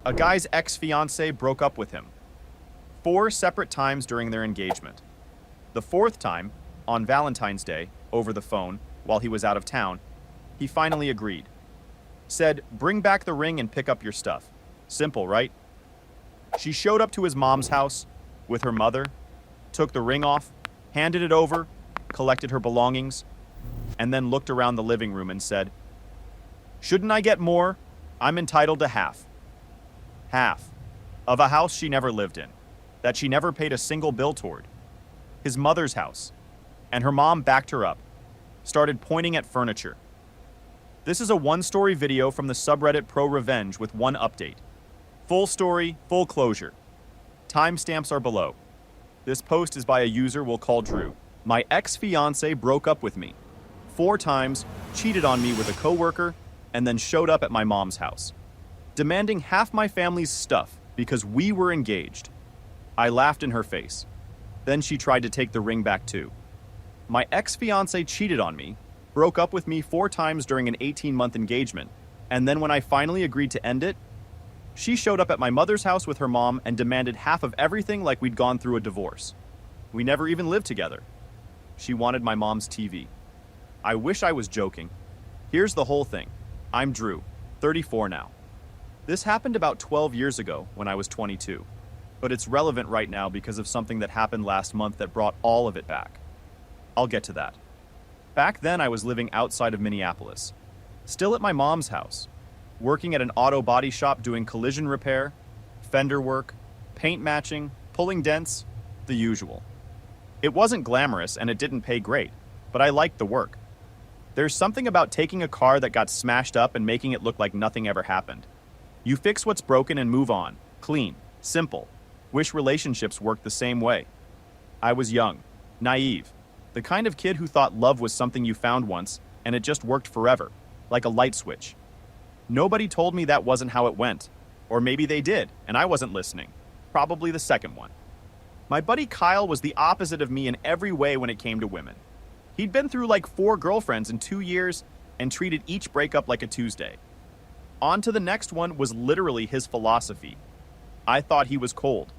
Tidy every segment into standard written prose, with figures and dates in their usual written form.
A guy's ex-fiancée broke up with him 4 separate times during their engagement. The fourth time, on Valentine's Day, over the phone, while he was out of town, he finally agreed. Said, "Bring back the ring and pick up your stuff." Simple, right? She showed up to his mom's house with her mother, took the ring off, handed it over, collected her belongings, and then looked around the living room and said, "Shouldn't I get more? I'm entitled to half." Half of a house she never lived in, that she never paid a single bill toward. His mother's house. And her mom backed her up, started pointing at furniture. This is a one-story video from the subreddit Pro Revenge with one update. Full story, full closure. Timestamps are below. This post is by a user we'll call Drew. My ex-fiancé broke up with me 4 times, cheated on me with a coworker, and then showed up at my mom's house, demanding half my family's stuff because we were engaged. I laughed in her face. Then she tried to take the ring back too. My ex-fiancé cheated on me, broke up with me 4 times during an 18-month engagement, and then when I finally agreed to end it, she showed up at my mother's house with her mom and demanded half of everything like we'd gone through a divorce. We never even lived together. She wanted my mom's TV. I wish I was joking. Here's the whole thing. I'm Drew, 34 now. This happened about 12 years ago when I was 22, but it's relevant right now because of something that happened last month that brought all of it back. I'll get to that. Back then I was living outside of Minneapolis, still at my mom's house, working at an auto body shop doing collision repair, fender work, paint matching, pulling dents, the usual. It wasn't glamorous and it didn't pay great, but I liked the work. There's something about taking a car that got smashed up and making it look like nothing ever happened. You fix what's broken and move on. Clean. Simple. Wish relationships worked the same way. I was young. Naive. The kind of kid who thought love was something you found once and it just worked forever, like a light switch. Nobody told me that wasn't how it went. Or maybe they did, and I wasn't listening. Probably the second one. My buddy Kyle was the opposite of me in every way when it came to women. He'd been through like 4 girlfriends in 2 years and treated each breakup like a Tuesday. On to the next one was literally his philosophy. I thought he was cold.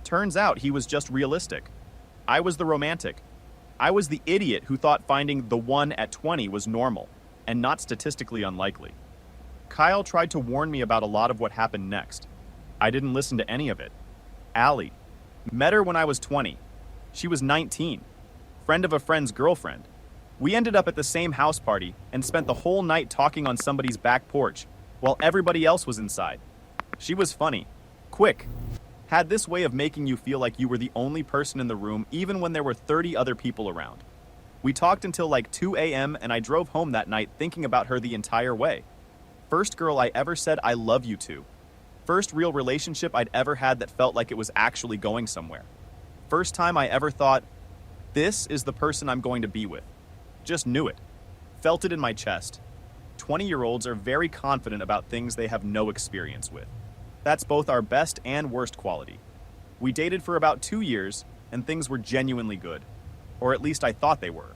Turns out he was just realistic. I was the romantic. I was the idiot who thought finding the one at 20 was normal and not statistically unlikely. Kyle tried to warn me about a lot of what happened next. I didn't listen to any of it. Allie. Met her when I was 20. She was 19. Friend of a friend's girlfriend. We ended up at the same house party and spent the whole night talking on somebody's back porch while everybody else was inside. She was funny, quick, had this way of making you feel like you were the only person in the room even when there were 30 other people around. We talked until like 2 a.m. and I drove home that night thinking about her the entire way. First girl I ever said I love you to. First real relationship I'd ever had that felt like it was actually going somewhere. First time I ever thought, this is the person I'm going to be with. Just knew it. Felt it in my chest. 20-year-olds are very confident about things they have no experience with. That's both our best and worst quality. We dated for about 2 years, and things were genuinely good. Or at least I thought they were.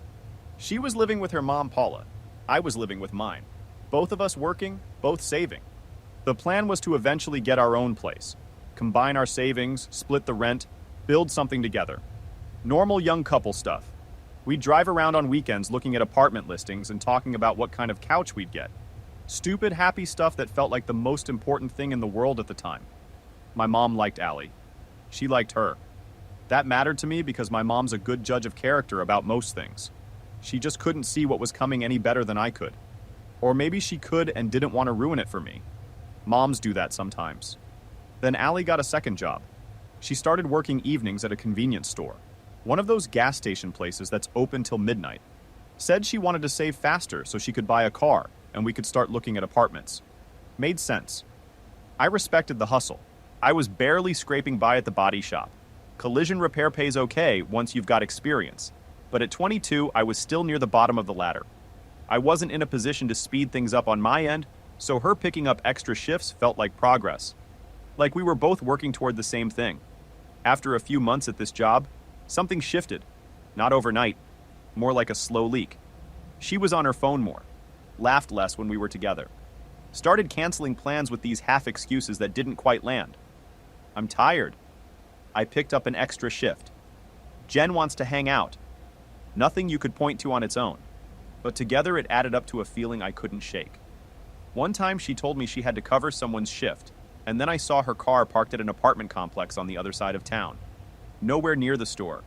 She was living with her mom, Paula. I was living with mine. Both of us working, both saving. The plan was to eventually get our own place. Combine our savings, split the rent, build something together. Normal young couple stuff. We'd drive around on weekends looking at apartment listings and talking about what kind of couch we'd get. Stupid, happy stuff that felt like the most important thing in the world at the time. My mom liked Allie. She liked her. That mattered to me because my mom's a good judge of character about most things. She just couldn't see what was coming any better than I could. Or maybe she could and didn't want to ruin it for me. Moms do that sometimes. Then Allie got a second job. She started working evenings at a convenience store. One of those gas station places that's open till midnight. Said she wanted to save faster so she could buy a car and we could start looking at apartments. Made sense. I respected the hustle. I was barely scraping by at the body shop. Collision repair pays okay once you've got experience. But at 22, I was still near the bottom of the ladder. I wasn't in a position to speed things up on my end, so her picking up extra shifts felt like progress. Like we were both working toward the same thing. After a few months at this job, something shifted. Not overnight, more like a slow leak. She was on her phone more, laughed less when we were together. Started canceling plans with these half excuses that didn't quite land. I'm tired. I picked up an extra shift. Jen wants to hang out. Nothing you could point to on its own, but together it added up to a feeling I couldn't shake. One time she told me she had to cover someone's shift, and then I saw her car parked at an apartment complex on the other side of town, nowhere near the store.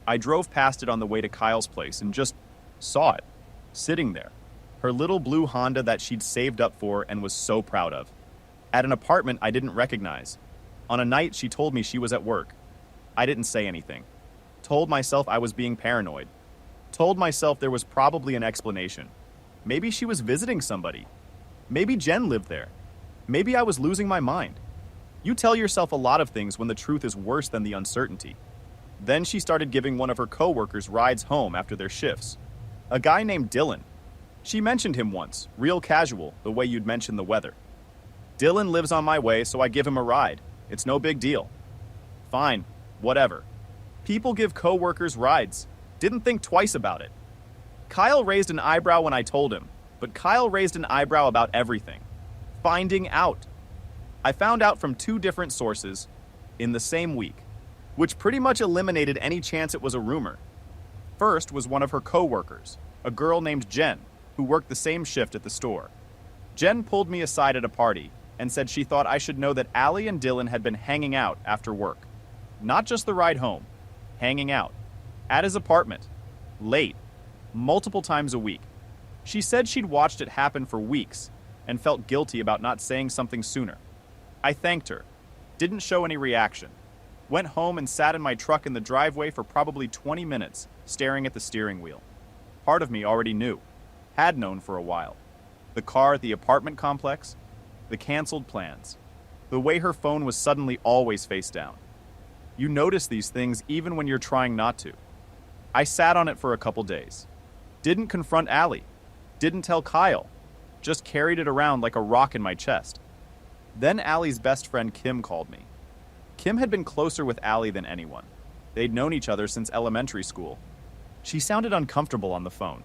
I drove past it on the way to Kyle's place and just saw it, sitting there. Her little blue Honda that she'd saved up for and was so proud of. At an apartment I didn't recognize. On a night she told me she was at work. I didn't say anything. Told myself I was being paranoid. Told myself there was probably an explanation. Maybe she was visiting somebody. Maybe Jen lived there. Maybe I was losing my mind. You tell yourself a lot of things when the truth is worse than the uncertainty. Then she started giving one of her coworkers rides home after their shifts. A guy named Dylan. She mentioned him once, real casual, the way you'd mention the weather. Dylan lives on my way, so I give him a ride. It's no big deal. Fine, whatever. People give coworkers rides. Didn't think twice about it. Kyle raised an eyebrow when I told him, but Kyle raised an eyebrow about everything. Finding out. I found out from 2 different sources in the same week, which pretty much eliminated any chance it was a rumor. First was one of her coworkers, a girl named Jen, who worked the same shift at the store. Jen pulled me aside at a party and said she thought I should know that Allie and Dylan had been hanging out after work. Not just the ride home, hanging out. At his apartment. Late. Multiple times a week. She said she'd watched it happen for weeks and felt guilty about not saying something sooner. I thanked her. Didn't show any reaction. Went home and sat in my truck in the driveway for probably 20 minutes, staring at the steering wheel. Part of me already knew. Had known for a while. The car at the apartment complex, the canceled plans, the way her phone was suddenly always face down. You notice these things even when you're trying not to. I sat on it for a couple days. Didn't confront Allie. Didn't tell Kyle. Just carried it around like a rock in my chest. Then Allie's best friend Kim called me. Kim had been closer with Allie than anyone. They'd known each other since elementary school. She sounded uncomfortable on the phone.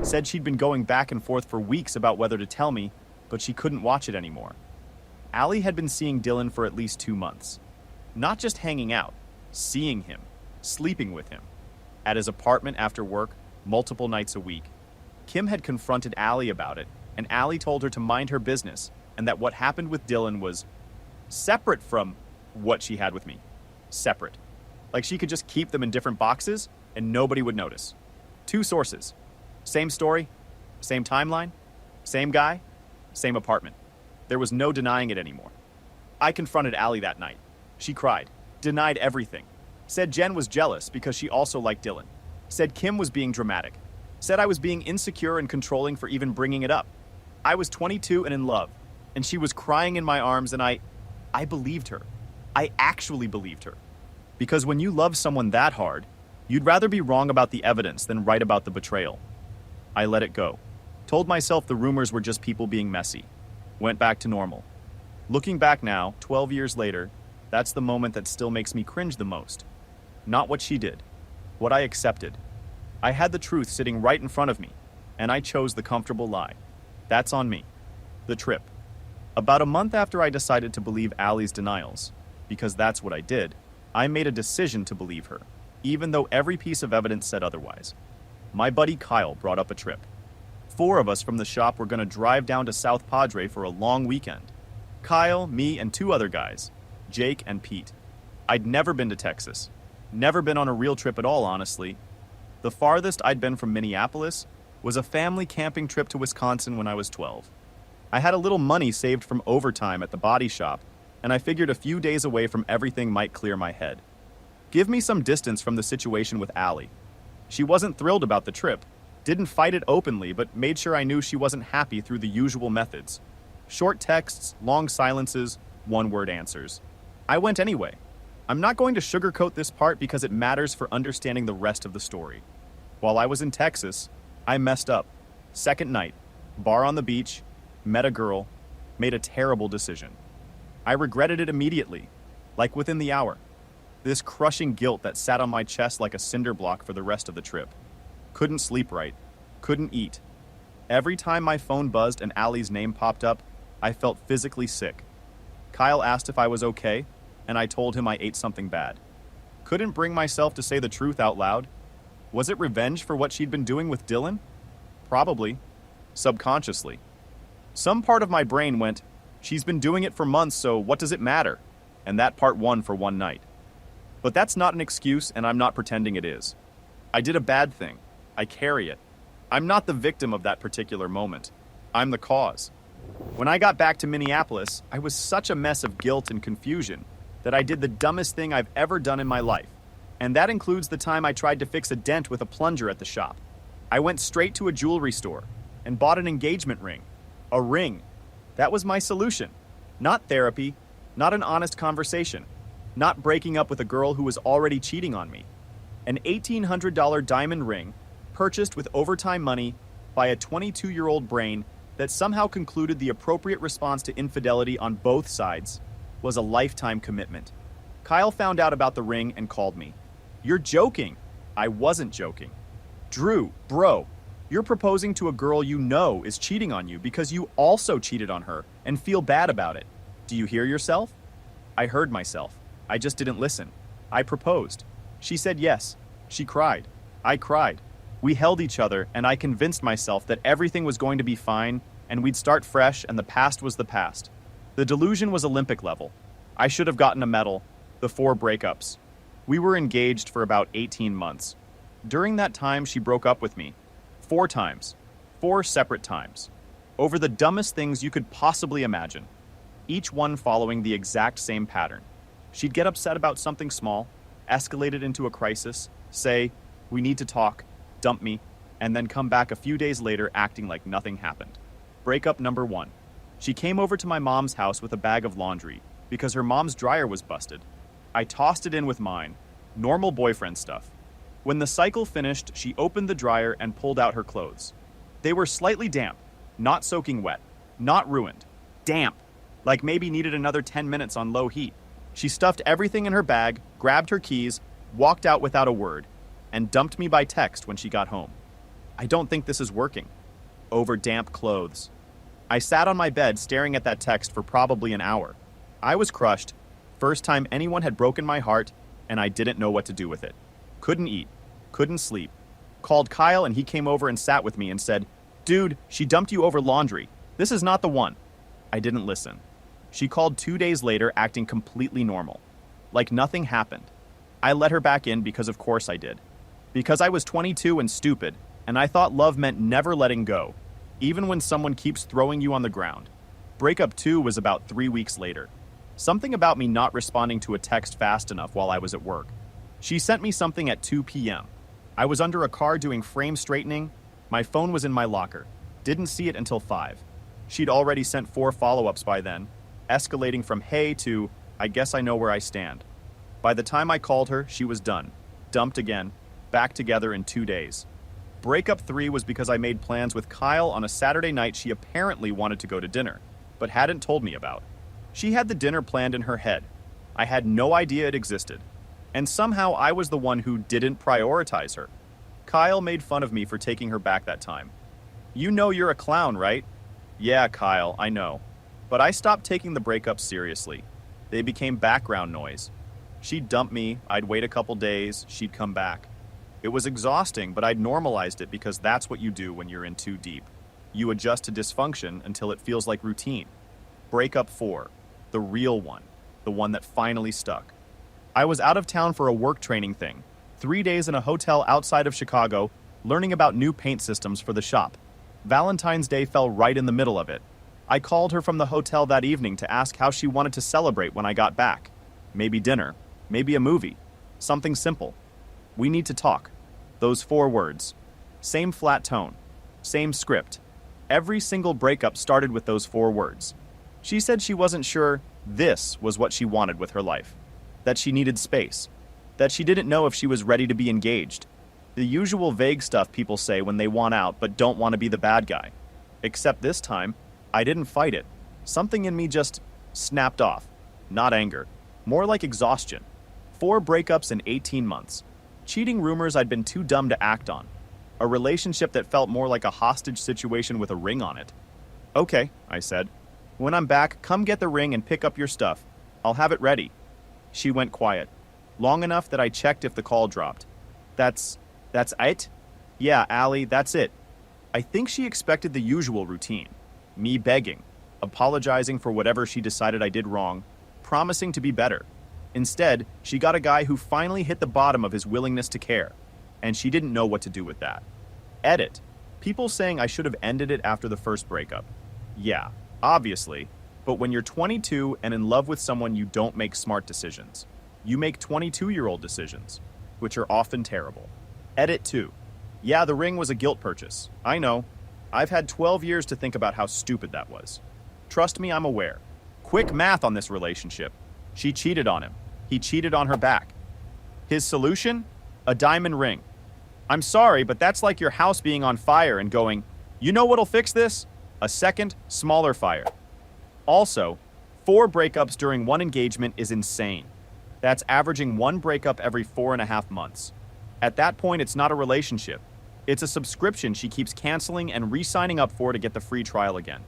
Said she'd been going back and forth for weeks about whether to tell me, but she couldn't watch it anymore. Allie had been seeing Dylan for at least 2 months. Not just hanging out, seeing him, sleeping with him. At his apartment after work, multiple nights a week. Kim had confronted Allie about it, and Allie told her to mind her business, and that what happened with Dylan was separate from what she had with me. Separate. Like she could just keep them in different boxes, and nobody would notice. 2 sources. Same story, same timeline, same guy, same apartment. There was no denying it anymore. I confronted Allie that night. She cried, denied everything. Said Jen was jealous because she also liked Dylan. Said Kim was being dramatic. Said I was being insecure and controlling for even bringing it up. I was 22 and in love, and she was crying in my arms, and I believed her. I actually believed her. Because when you love someone that hard, you'd rather be wrong about the evidence than right about the betrayal. I let it go. Told myself the rumors were just people being messy. Went back to normal. Looking back now, 12 years later, that's the moment that still makes me cringe the most. Not what she did. What I accepted. I had the truth sitting right in front of me, and I chose the comfortable lie. That's on me. The trip. About a month after I decided to believe Allie's denials, because that's what I did, I made a decision to believe her, even though every piece of evidence said otherwise. My buddy Kyle brought up a trip. 4 of us from the shop were going to drive down to South Padre for a long weekend. Kyle, me, and 2 other guys, Jake and Pete. I'd never been to Texas. Never been on a real trip at all, honestly. The farthest I'd been from Minneapolis was a family camping trip to Wisconsin when I was 12. I had a little money saved from overtime at the body shop, and I figured a few days away from everything might clear my head. Give me some distance from the situation with Allie. She wasn't thrilled about the trip, didn't fight it openly, but made sure I knew she wasn't happy through the usual methods. Short texts, long silences, one-word answers. I went anyway. I'm not going to sugarcoat this part because it matters for understanding the rest of the story. While I was in Texas, I messed up. Second night, bar on the beach, met a girl, made a terrible decision. I regretted it immediately, like within the hour. This crushing guilt that sat on my chest like a cinder block for the rest of the trip. Couldn't sleep right. Couldn't eat. Every time my phone buzzed and Allie's name popped up, I felt physically sick. Kyle asked if I was okay, and I told him I ate something bad. Couldn't bring myself to say the truth out loud. Was it revenge for what she'd been doing with Dylan? Probably. Subconsciously. Some part of my brain went, she's been doing it for months, so what does it matter? And that part won for one night. But that's not an excuse, and I'm not pretending it is. I did a bad thing. I carry it. I'm not the victim of that particular moment. I'm the cause. When I got back to Minneapolis, I was such a mess of guilt and confusion that I did the dumbest thing I've ever done in my life. And that includes the time I tried to fix a dent with a plunger at the shop. I went straight to a jewelry store and bought an engagement ring. A ring. That was my solution. Not therapy, not an honest conversation, not breaking up with a girl who was already cheating on me. An $1,800 diamond ring purchased with overtime money by a 22-year-old brain that somehow concluded the appropriate response to infidelity on both sides was a lifetime commitment. Kyle found out about the ring and called me. You're joking. I wasn't joking. Drew, bro, you're proposing to a girl you know is cheating on you because you also cheated on her and feel bad about it. Do you hear yourself? I heard myself. I just didn't listen. I proposed. She said yes. She cried. I cried. We held each other, and I convinced myself that everything was going to be fine, and we'd start fresh, and the past was the past. The delusion was Olympic level. I should have gotten a medal. The 4 breakups. We were engaged for about 18 months. During that time, she broke up with me. 4 times. 4 separate times. Over the dumbest things you could possibly imagine. Each one following the exact same pattern. She'd get upset about something small, escalate it into a crisis, say, we need to talk, dump me, and then come back a few days later acting like nothing happened. Breakup number 1. She came over to my mom's house with a bag of laundry because her mom's dryer was busted. I tossed it in with mine. Normal boyfriend stuff. When the cycle finished, she opened the dryer and pulled out her clothes. They were slightly damp, not soaking wet, not ruined. Damp, like maybe needed another 10 minutes on low heat. She stuffed everything in her bag, grabbed her keys, walked out without a word, and dumped me by text when she got home. I don't think this is working. Over damp clothes. I sat on my bed staring at that text for probably an hour. I was crushed. First time anyone had broken my heart, and I didn't know what to do with it. Couldn't eat. Couldn't sleep. Called Kyle and he came over and sat with me and said, dude, she dumped you over laundry. This is not the one. I didn't listen. She called 2 days later acting completely normal. Like nothing happened. I let her back in because of course I did. Because I was 22 and stupid, and I thought love meant never letting go, even when someone keeps throwing you on the ground. Breakup 2 was about 3 weeks later. Something about me not responding to a text fast enough while I was at work. She sent me something at 2 p.m. I was under a car doing frame straightening. My phone was in my locker. Didn't see it until 5. She'd already sent 4 follow-ups by then, escalating from hey to I guess I know where I stand. By the time I called her, she was done. Dumped again. Back together in 2 days. Breakup 3 was because I made plans with Kyle on a Saturday night she apparently wanted to go to dinner, but hadn't told me about. She had the dinner planned in her head. I had no idea it existed. And somehow I was the one who didn't prioritize her. Kyle made fun of me for taking her back that time. You know you're a clown, right? Yeah, Kyle, I know. But I stopped taking the breakups seriously. They became background noise. She'd dump me, I'd wait a couple days, she'd come back. It was exhausting, but I'd normalized it because that's what you do when you're in too deep. You adjust to dysfunction until it feels like routine. Breakup 4. The real one. The one that finally stuck. I was out of town for a work training thing. 3 days in a hotel outside of Chicago, learning about new paint systems for the shop. Valentine's Day fell right in the middle of it. I called her from the hotel that evening to ask how she wanted to celebrate when I got back. Maybe dinner. Maybe a movie. Something simple. We need to talk. Those 4 words. Same flat tone. Same script. Every single breakup started with those 4 words. She said she wasn't sure this was what she wanted with her life. That she needed space. That she didn't know if she was ready to be engaged. The usual vague stuff people say when they want out but don't want to be the bad guy. Except this time, I didn't fight it. Something in me just snapped off. Not anger. More like exhaustion. 4 breakups in 18 months. Cheating rumors I'd been too dumb to act on. A relationship that felt more like a hostage situation with a ring on it. Okay, I said. When I'm back, come get the ring and pick up your stuff. I'll have it ready. She went quiet, long enough that I checked if the call dropped. That's it? Yeah, Allie, that's it. I think she expected the usual routine. Me begging, apologizing for whatever she decided I did wrong, promising to be better. Instead, she got a guy who finally hit the bottom of his willingness to care, and she didn't know what to do with that. Edit. People saying I should have ended it after the first breakup. Yeah, obviously, but when you're 22 and in love with someone, you don't make smart decisions. You make 22-year-old decisions, which are often terrible. Edit 2. Yeah, the ring was a guilt purchase. I know. I've had 12 years to think about how stupid that was. Trust me, I'm aware. Quick math on this relationship. She cheated on him. He cheated on her back. His solution? A diamond ring. I'm sorry, but that's like your house being on fire and going, you know what'll fix this? A second, smaller fire. Also, 4 breakups during one engagement is insane. That's averaging 1 breakup every 4.5 months. At that point, it's not a relationship. It's a subscription she keeps canceling and re-signing up for to get the free trial again.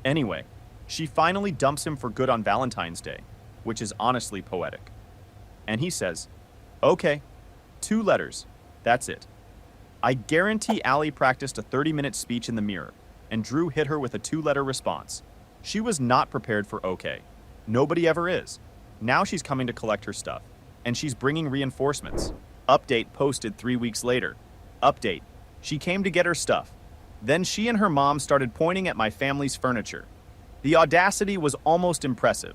Anyway, she finally dumps him for good on Valentine's Day, which is honestly poetic. And he says, okay, 2 letters, that's it. I guarantee Allie practiced a 30-minute speech in the mirror, and Drew hit her with a 2-letter response. She was not prepared for okay. Nobody ever is. Now she's coming to collect her stuff, and she's bringing reinforcements. Update posted 3 weeks later. Update. She came to get her stuff. Then she and her mom started pointing at my family's furniture. The audacity was almost impressive.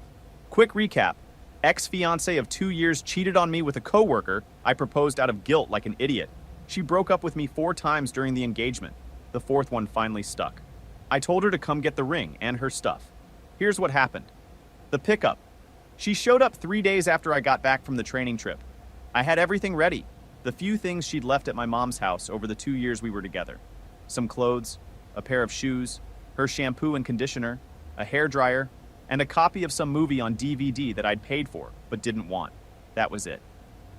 Quick recap. Ex-fiancée of 2 years cheated on me with a coworker I proposed out of guilt like an idiot. She broke up with me 4 times during the engagement. The 4th one finally stuck. I told her to come get the ring and her stuff. Here's what happened. The pickup. She showed up 3 days after I got back from the training trip. I had everything ready. The few things she'd left at my mom's house over the 2 years we were together. Some clothes, a pair of shoes, her shampoo and conditioner, a hairdryer, and a copy of some movie on DVD that I'd paid for but didn't want. That was it.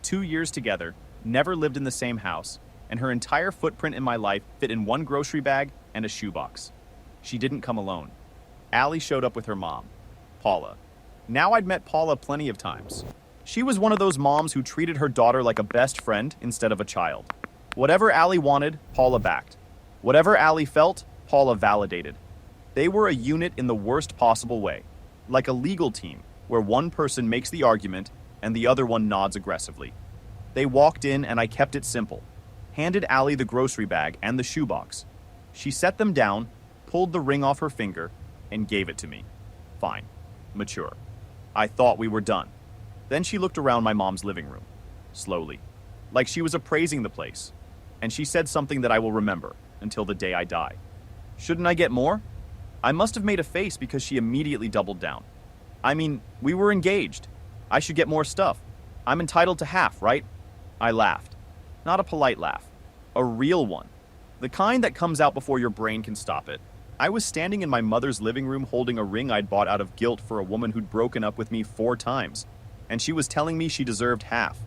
2 years together, never lived in the same house, and her entire footprint in my life fit in 1 grocery bag and a shoebox. She didn't come alone. Allie showed up with her mom, Paula. Now I'd met Paula plenty of times. She was one of those moms who treated her daughter like a best friend instead of a child. Whatever Allie wanted, Paula backed. Whatever Allie felt, Paula validated. They were a unit in the worst possible way, like a legal team where one person makes the argument and the other one nods aggressively. They walked in and I kept it simple. Handed Allie the grocery bag and the shoebox. She set them down, pulled the ring off her finger, and gave it to me. Fine. Mature. I thought we were done. Then she looked around my mom's living room, slowly, like she was appraising the place, and she said something that I will remember until the day I die. Shouldn't I get more? I must have made a face because she immediately doubled down. I mean, we were engaged. I should get more stuff. I'm entitled to half, right? I laughed. Not a polite laugh. A real one. The kind that comes out before your brain can stop it. I was standing in my mother's living room holding a ring I'd bought out of guilt for a woman who'd broken up with me 4 times. And she was telling me she deserved half.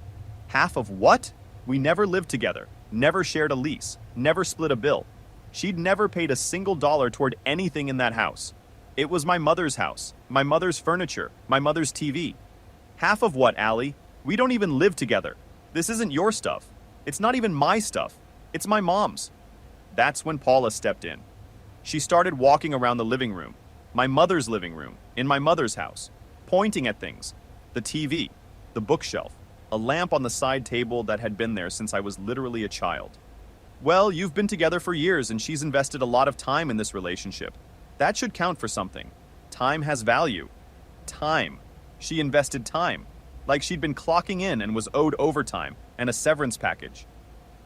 Half of what? We never lived together, never shared a lease, never split a bill. She'd never paid a single dollar toward anything in that house. It was my mother's house, my mother's furniture, my mother's TV. Half of what, Allie? We don't even live together. This isn't your stuff. It's not even my stuff. It's my mom's. That's when Paula stepped in. She started walking around the living room, my mother's living room, in my mother's house, pointing at things. The TV, the bookshelf, a lamp on the side table that had been there since I was literally a child. Well, you've been together for years and she's invested a lot of time in this relationship. That should count for something. Time has value. Time. She invested time. Like she'd been clocking in and was owed overtime and a severance package.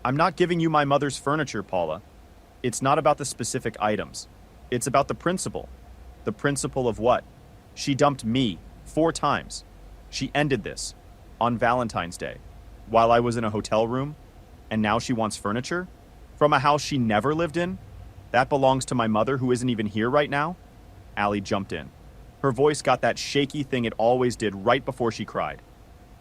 I'm not giving you my mother's furniture, Paula. It's not about the specific items. It's about the principle. The principle of what? She dumped me 4 times. She ended this on Valentine's Day while I was in a hotel room, and now she wants furniture from a house she never lived in? That belongs to my mother who isn't even here right now? Allie jumped in. Her voice got that shaky thing it always did right before she cried.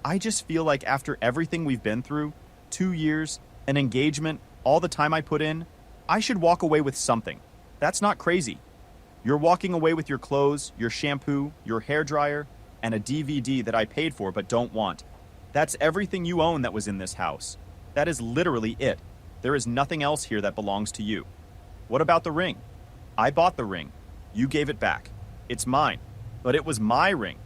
I just feel like after everything we've been through, 2 years, an engagement, all the time I put in, I should walk away with something. That's not crazy. You're walking away with your clothes, your shampoo, your hairdryer, and a DVD that I paid for but don't want. That's everything you own that was in this house. That is literally it. There is nothing else here that belongs to you. What about the ring? I bought the ring. You gave it back. It's mine. But it was my ring.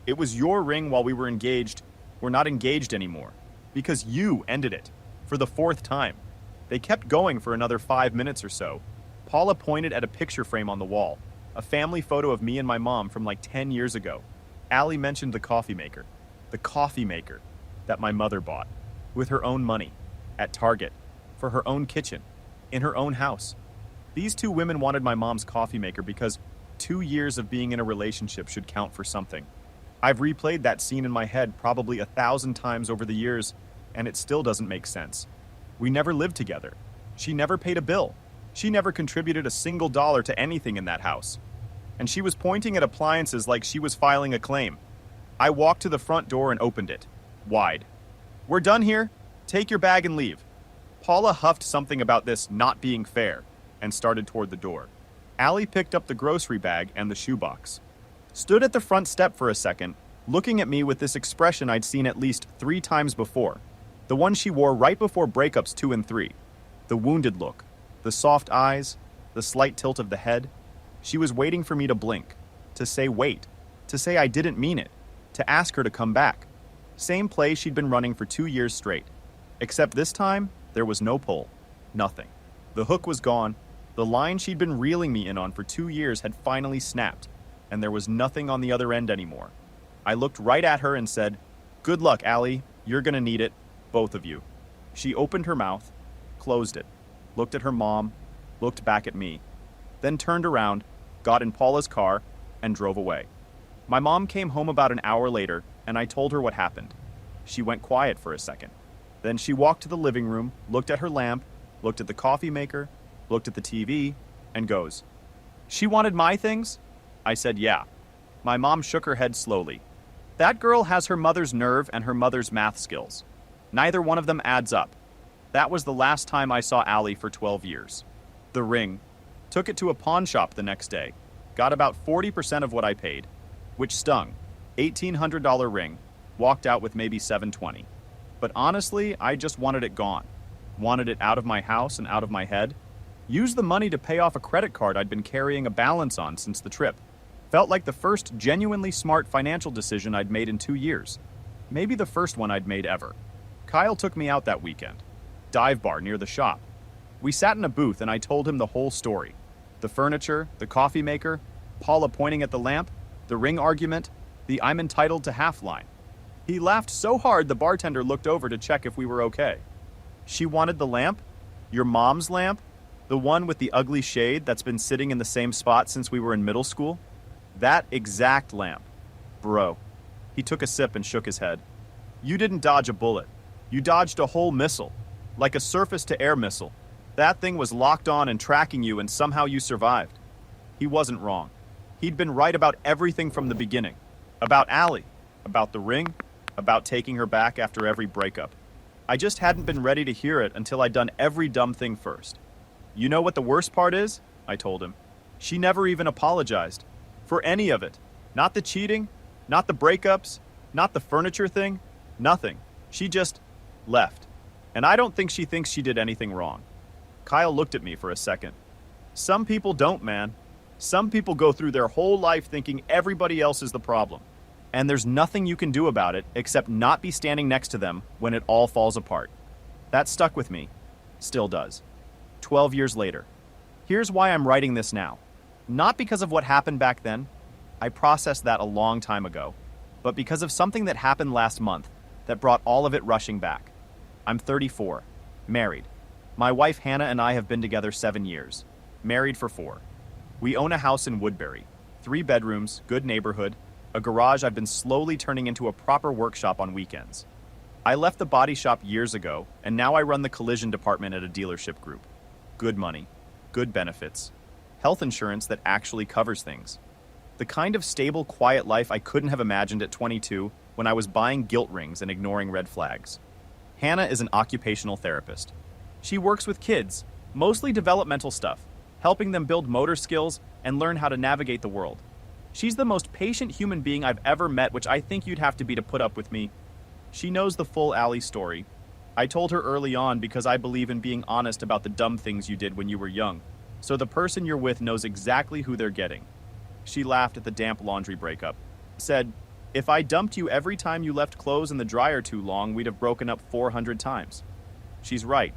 It was your ring while we were engaged. We're not engaged anymore. Because you ended it. For the fourth time. They kept going for another 5 minutes or so. Paula pointed at a picture frame on the wall. A family photo of me and my mom from like 10 years ago. Allie mentioned the coffee maker. The coffee maker that my mother bought. With her own money. At Target. For her own kitchen. In her own house. These two women wanted my mom's coffee maker because 2 years of being in a relationship should count for something. I've replayed that scene in my head probably 1,000 times over the years, and it still doesn't make sense. We never lived together. She never paid a bill. She never contributed a single dollar to anything in that house. And she was pointing at appliances like she was filing a claim. I walked to the front door and opened it. Wide. We're done here. Take your bag and leave. Paula huffed something about this not being fair and started toward the door. Allie picked up the grocery bag and the shoebox. Stood at the front step for a second, looking at me with this expression I'd seen at least 3 times before. The one she wore right before breakups 2 and 3. The wounded look. The soft eyes. The slight tilt of the head. She was waiting for me to blink. To say wait. To say I didn't mean it. To ask her to come back. Same play she'd been running for 2 years straight. Except this time, there was no pull. Nothing. The hook was gone. The line she'd been reeling me in on for 2 years had finally snapped, and there was nothing on the other end anymore. I looked right at her and said, "Good luck, Allie. You're gonna need it, both of you." She opened her mouth, closed it, looked at her mom, looked back at me, then turned around, got in Paula's car, and drove away. My mom came home about an hour later, and I told her what happened. She went quiet for a second. Then she walked to the living room, looked at her lamp, looked at the coffee maker, looked at the TV, and goes, "She wanted my things?" I said, "Yeah." My mom shook her head slowly. "That girl has her mother's nerve and her mother's math skills. Neither one of them adds up. That was the last time I saw Allie for 12 years. The ring. Took it to a pawn shop the next day. Got about 40% of what I paid, which stung. $1,800 ring. Walked out with maybe $720. But honestly, I just wanted it gone. Wanted it out of my house and out of my head. Used the money to pay off a credit card I'd been carrying a balance on since the trip. Felt like the first genuinely smart financial decision I'd made in 2 years. Maybe the first one I'd made ever. Kyle took me out that weekend. Dive bar near the shop. We sat in a booth and I told him the whole story. The furniture, the coffee maker, Paula pointing at the lamp, the ring argument, the "I'm entitled to half" line. He laughed so hard the bartender looked over to check if we were okay. "She wanted the lamp? Your mom's lamp? The one with the ugly shade that's been sitting in the same spot since we were in middle school? That exact lamp. Bro." He took a sip and shook his head. "You didn't dodge a bullet. You dodged a whole missile. Like a surface-to-air missile. That thing was locked on and tracking you and somehow you survived." He wasn't wrong. He'd been right about everything from the beginning. About Allie. About the ring. About taking her back after every breakup. I just hadn't been ready to hear it until I'd done every dumb thing first. "You know what the worst part is?" I told him. "She never even apologized. For any of it. Not the cheating, not the breakups, not the furniture thing, nothing. She just left. And I don't think she thinks she did anything wrong." Kyle looked at me for a second. "Some people don't, man. Some people go through their whole life thinking everybody else is the problem. And there's nothing you can do about it except not be standing next to them when it all falls apart." That stuck with me. Still does. 12 years later. Here's why I'm writing this now. Not because of what happened back then. I processed that a long time ago. But because of something that happened last month that brought all of it rushing back. I'm 34. Married. My wife Hannah and I have been together 7 years. Married for 4. We own a house in Woodbury. 3 bedrooms, good neighborhood, a garage I've been slowly turning into a proper workshop on weekends. I left the body shop years ago, and now I run the collision department at a dealership group. Good money, good benefits, health insurance that actually covers things. The kind of stable, quiet life I couldn't have imagined at 22 when I was buying guilt rings and ignoring red flags. Hannah is an occupational therapist. She works with kids, mostly developmental stuff, helping them build motor skills and learn how to navigate the world. She's the most patient human being I've ever met, which I think you'd have to be to put up with me. She knows the full Allie story. I told her early on because I believe in being honest about the dumb things you did when you were young, so the person you're with knows exactly who they're getting. She laughed at the damp laundry breakup. Said, if I dumped you every time you left clothes in the dryer too long, we'd have broken up 400 times. She's right.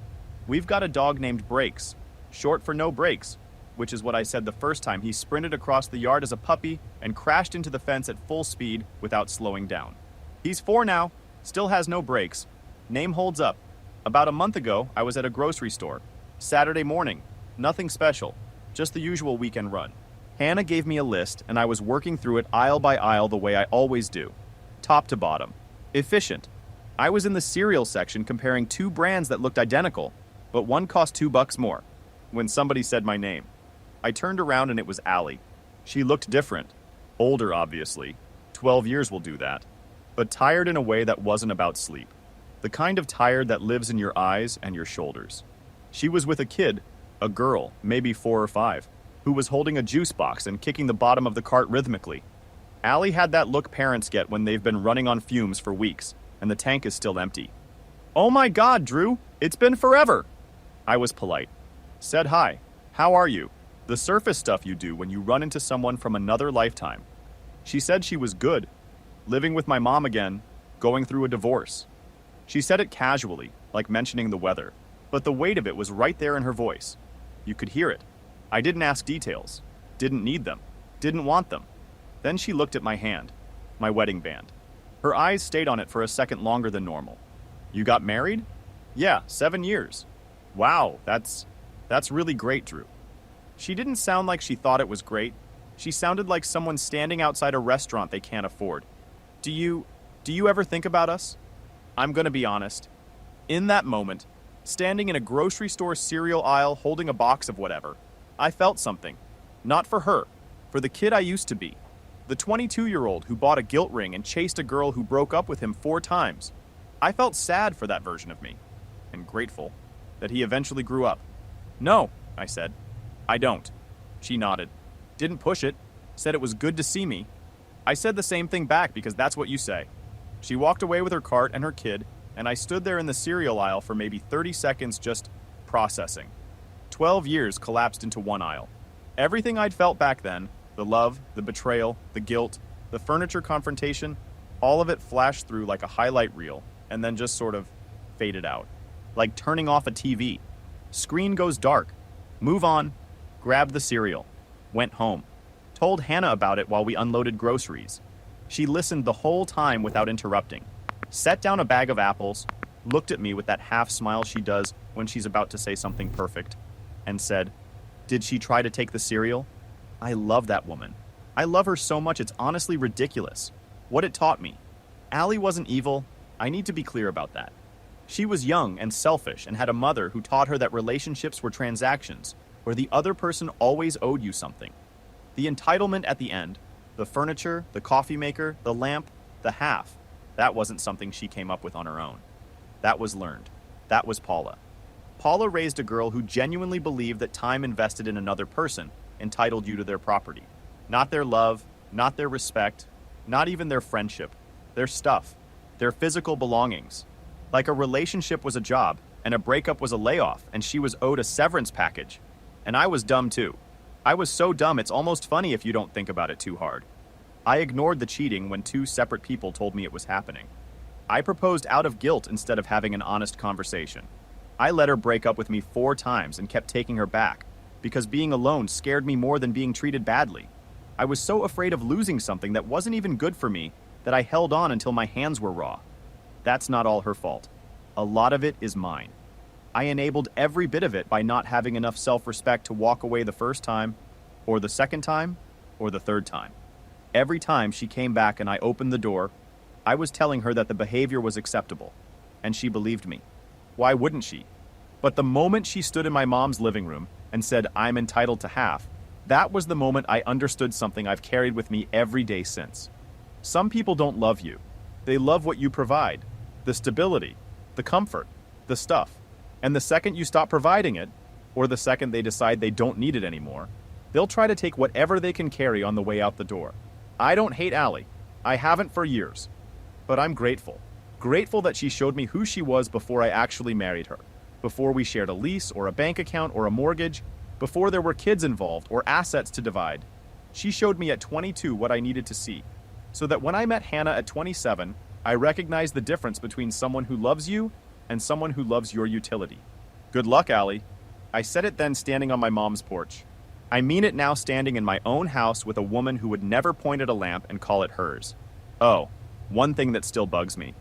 We've got a dog named Breaks, short for no brakes, which is what I said the first time he sprinted across the yard as a puppy and crashed into the fence at full speed without slowing down. He's 4 now, still has no brakes. Name holds up. About a month ago, I was at a grocery store. Saturday morning. Nothing special, just the usual weekend run. Hannah gave me a list, and I was working through it aisle by aisle the way I always do. Top to bottom. Efficient. I was in the cereal section comparing 2 brands that looked identical, but one cost $2 more, when somebody said my name. I turned around and it was Allie. She looked different. Older, obviously. 12 years will do that. But tired in a way that wasn't about sleep. The kind of tired that lives in your eyes and your shoulders. She was with a kid, a girl, maybe 4 or 5, who was holding a juice box and kicking the bottom of the cart rhythmically. Allie had that look parents get when they've been running on fumes for weeks, and the tank is still empty. Oh my God, Drew, it's been forever! I was polite. Said hi, how are you? The surface stuff you do when you run into someone from another lifetime. She said she was good, living with my mom again, going through a divorce. She said it casually, like mentioning the weather, but the weight of it was right there in her voice. You could hear it. I didn't ask details, didn't need them, didn't want them. Then she looked at my hand, my wedding band. Her eyes stayed on it for a second longer than normal. You got married? Yeah, 7 years. Wow, that's really great, Drew. She didn't sound like she thought it was great. She sounded like someone standing outside a restaurant they can't afford. Do you ever think about us? I'm gonna be honest. In that moment, standing in a grocery store cereal aisle holding a box of whatever, I felt something. Not for her, for the kid I used to be. The 22-year-old who bought a guilt ring and chased a girl who broke up with him 4 times. I felt sad for that version of me, and grateful that he eventually grew up. No, I said. I don't. She nodded. Didn't push it. Said it was good to see me. I said the same thing back because that's what you say. She walked away with her cart and her kid, and I stood there in the cereal aisle for maybe 30 seconds just processing. 12 years collapsed into one aisle. Everything I'd felt back then, the love, the betrayal, the guilt, the furniture confrontation, all of it flashed through like a highlight reel and then just sort of faded out. Like turning off a TV. Screen goes dark. Move on. Grabbed the cereal. Went home. Told Hannah about it while we unloaded groceries. She listened the whole time without interrupting. Set down a bag of apples, looked at me with that half smile she does when she's about to say something perfect, and said, "Did she try to take the cereal?" I love that woman. I love her so much it's honestly ridiculous. What it taught me. Allie wasn't evil. I need to be clear about that. She was young and selfish and had a mother who taught her that relationships were transactions, where the other person always owed you something. The entitlement at the end, the furniture, the coffee maker, the lamp, the half, that wasn't something she came up with on her own. That was learned. That was Paula. Paula raised a girl who genuinely believed that time invested in another person entitled you to their property. Not their love, not their respect, not even their friendship, their stuff, their physical belongings. Like a relationship was a job, and a breakup was a layoff, and she was owed a severance package. And I was dumb too. I was so dumb it's almost funny if you don't think about it too hard. I ignored the cheating when 2 separate people told me it was happening. I proposed out of guilt instead of having an honest conversation. I let her break up with me 4 times and kept taking her back, because being alone scared me more than being treated badly. I was so afraid of losing something that wasn't even good for me that I held on until my hands were raw. That's not all her fault. A lot of it is mine. I enabled every bit of it by not having enough self-respect to walk away the first time, or the second time, or the third time. Every time she came back and I opened the door, I was telling her that the behavior was acceptable, and she believed me. Why wouldn't she? But the moment she stood in my mom's living room and said, "I'm entitled to half," that was the moment I understood something I've carried with me every day since. Some people don't love you. They love what you provide, the stability, the comfort, the stuff. And the second you stop providing it, or the second they decide they don't need it anymore, They'll try to take whatever they can carry on the way out the door. I don't hate Allie. I haven't for years. But I'm grateful. Grateful that she showed me who she was before I actually married her. Before we shared a lease or a bank account or a mortgage. Before there were kids involved or assets to divide. She showed me at 22 what I needed to see. So that when I met Hannah at 27, I recognized the difference between someone who loves you and someone who loves your utility. Good luck, Allie. I said it then standing on my mom's porch. I mean it now standing in my own house with a woman who would never point at a lamp and call it hers. Oh, one thing that still bugs me.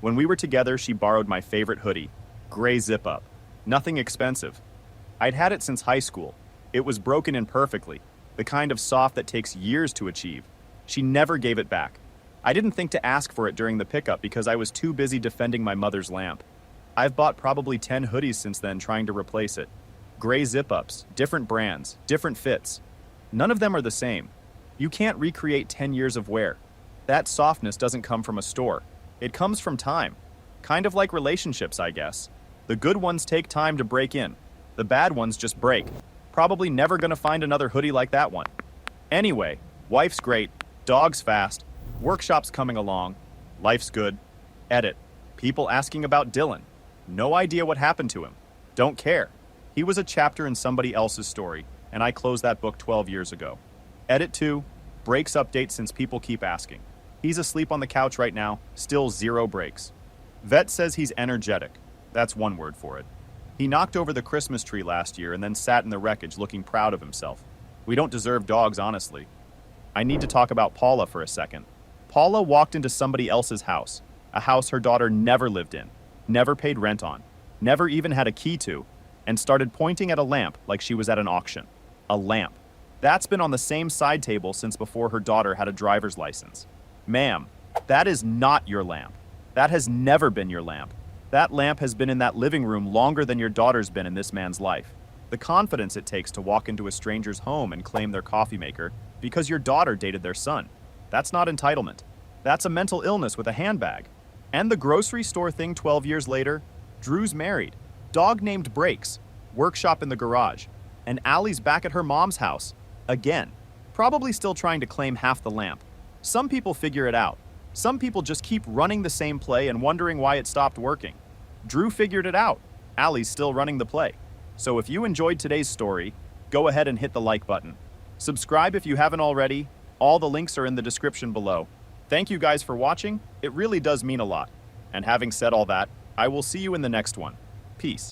When we were together, she borrowed my favorite hoodie, gray zip-up. Nothing expensive. I'd had it since high school. It was broken in perfectly, the kind of soft that takes years to achieve. She never gave it back. I didn't think to ask for it during the pickup because I was too busy defending my mother's lamp. I've bought probably 10 hoodies since then trying to replace it. Gray zip-ups, different brands, different fits. None of them are the same. You can't recreate 10 years of wear. That softness doesn't come from a store. It comes from time. Kind of like relationships, I guess. The good ones take time to break in. The bad ones just break. Probably never gonna find another hoodie like that one. Anyway, wife's great, dog's fast, workshop's coming along, life's good. Edit. People asking about Dylan. No idea what happened to him. Don't care. He was a chapter in somebody else's story, and I closed that book 12 years ago. Edit 2. Breaks update since people keep asking. He's asleep on the couch right now, still 0 breaks. Vet says he's energetic. That's one word for it. He knocked over the Christmas tree last year and then sat in the wreckage looking proud of himself. We don't deserve dogs, honestly. I need to talk about Paula for a second. Paula walked into somebody else's house, a house her daughter never lived in, never paid rent on, never even had a key to, and started pointing at a lamp like she was at an auction. A lamp. That's been on the same side table since before her daughter had a driver's license. Ma'am, that is not your lamp. That has never been your lamp. That lamp has been in that living room longer than your daughter's been in this man's life. The confidence it takes to walk into a stranger's home and claim their coffee maker because your daughter dated their son. That's not entitlement. That's a mental illness with a handbag. And the grocery store thing 12 years later, Drew's married. Dog named Breaks. Workshop in the garage. And Allie's back at her mom's house. Again. Probably still trying to claim half the lamp. Some people figure it out. Some people just keep running the same play and wondering why it stopped working. Drew figured it out. Allie's still running the play. So if you enjoyed today's story, go ahead and hit the like button. Subscribe if you haven't already. All the links are in the description below. Thank you guys for watching. It really does mean a lot. And having said all that, I will see you in the next one. Peace.